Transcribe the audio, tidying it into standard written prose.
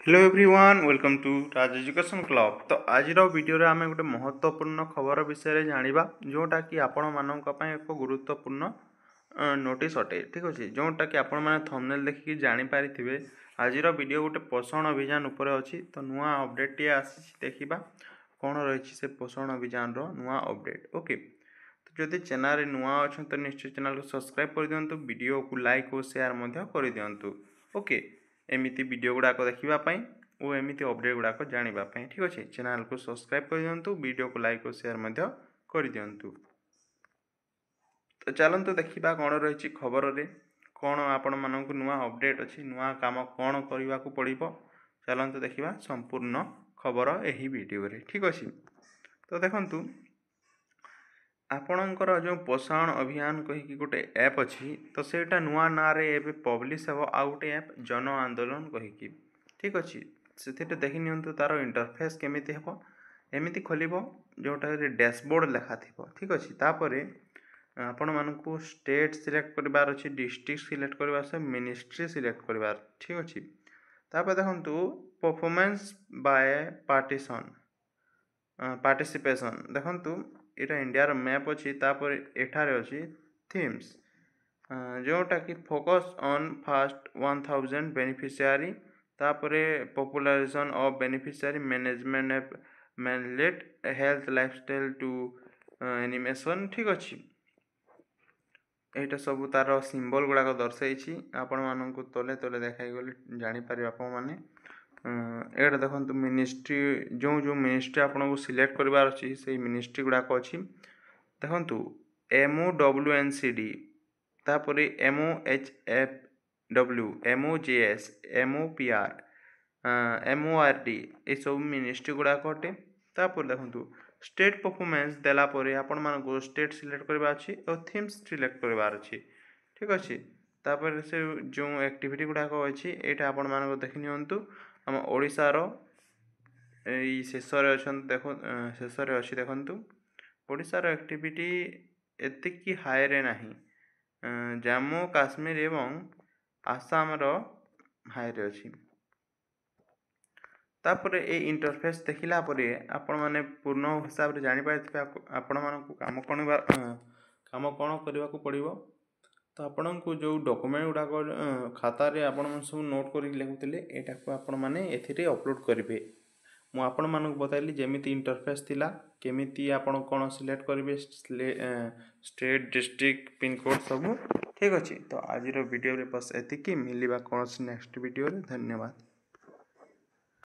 Hello everyone welcome to Raj education club. तो आज video रे आमे गोटे महत्वपूर्ण खबर विषय जानिबा जोटा कि आपण मानक पय एक गुरुत्वपूर्ण नोटिस अटे। ठीक अछि, जोटा कि आपण माने थंबनेल देखि जानि पारिथिबे आज वीडियो गोटे पोषण अभियान ऊपर अछि। तो नुआ अपडेट टी आसी देखिबा कोन रहिछि से पोषण अभियान रो नुआ अपडेट। ओके, तो जदि चैनल रे नुआ अछन तो निश्चय चैनल को सब्सक्राइब कर दियंतु, वीडियो को लाइक और शेयर मध्य कर दियंतु। ओके, एमिति वीडियो गुड़ाक देखा और एमिति अपडेट गुड़ाक जाना। ठीक अच्छे, चैनल को सब्सक्राइब कर दियंतु, वीडियो को लाइक और शेयर मध्य कर दियंतु। तो चलते देखा कौन रही खबर रे कौन आपण मानक नुआ अपडेट अच्छी नुआ काम कौन करने को पड़ो। चलते देखा संपूर्ण खबर यही वीडियो रे। ठीक अच्छे, तो देखंतु आपणकर जो पोषण अभियान कहीकि गोटे ऐप अच्छी, तो सेटा नुआ ना रे एबे पब्लिश हेबो आ गोटे ऐप जन आंदोलन कहीकि। ठीक अच्छे, से देखि नियंतु तार इंटरफेस केमिति हेबो। एमिति खोलिबो जोटा रे डैशबोर्ड लेखा थिबो। ठीक अच्छे, तापरे आपण मानकु स्टेट सिलेक्ट करबार अछि, डिस्ट्रिक्ट सिलेक्ट करबार अछि, मिनिस्ट्री सिलेक्ट करबार। ठीक अच्छे, तापर देखंतु परफॉर्मेंस बाय पार्टिसिपेशन देखंतु एटा इंडिया रो मैप अछि। तापर एठारे अछि थीम्स जोटा कि फोकस ऑन फर्स्ट 1000 बेनिफिशियरी, तापर popularisation of beneficiary management app मैनलेट हेल्थ लाइफस्टाइल टू एनिमेशन। ठीक अच्छे, एटा सब तार सिंबल गुड़ाक दर्शाई आपण मानक तले तले देखाई गले जानि पारे आपण माने। एटा देखंतु मिनिस्ट्री जो जो मिनिस्ट्री आपन को सिलेक्ट करबार अछि से मिनिस्ट्री गुड़ाक अछि। देखंतु MOWNCD, तापर MOHFW, MOJS, MOPR, MORD ये सब मिनिस्ट्री गुड़ाक अटे। तापर देखंतु स्टेट परफॉर्मेंस देला परे आपण मानको स्टेट सिलेक्ट करबा अछि और थीम्स सिलेक्ट करबार अछि। ठीक अछि, तापर से जो एक्टिविटी गुड़ाक अछि एटा आपण मानको देखि नियंतु हम ओडिसा रो एई शेषरे अछन। देखो शेषरे अछि देखंतु ओडिसा रो एक्टिविटी एतिकी हाई रे नाही, जम्मू काश्मीर एवं आसाम रो हाई रे अछि। तापर ए इंटरफेस देखिला परे आपण माने पूर्ण हिसाब रे जानि पाइथिबे आपण मानकु काम कोन करबा को पड़िबो। तो आपण को जो डॉक्यूमेंट गुड़ाक खाता रे आपण मन सब नोट करि लेखुतिले एटा को आपण माने एथिरे अपलोड करिवे। मु आपण मानक बताइली जेमिति इंटरफेस थिला केमिति आपण कोन सिलेक्ट करिवे स्टेट डिस्ट्रिक्ट पिन कोड सब। ठीक अछि, तो आज रो वीडियो रे बस एतिकी, मिलिबा कोन नेक्स्ट वीडियो रे। धन्यवाद।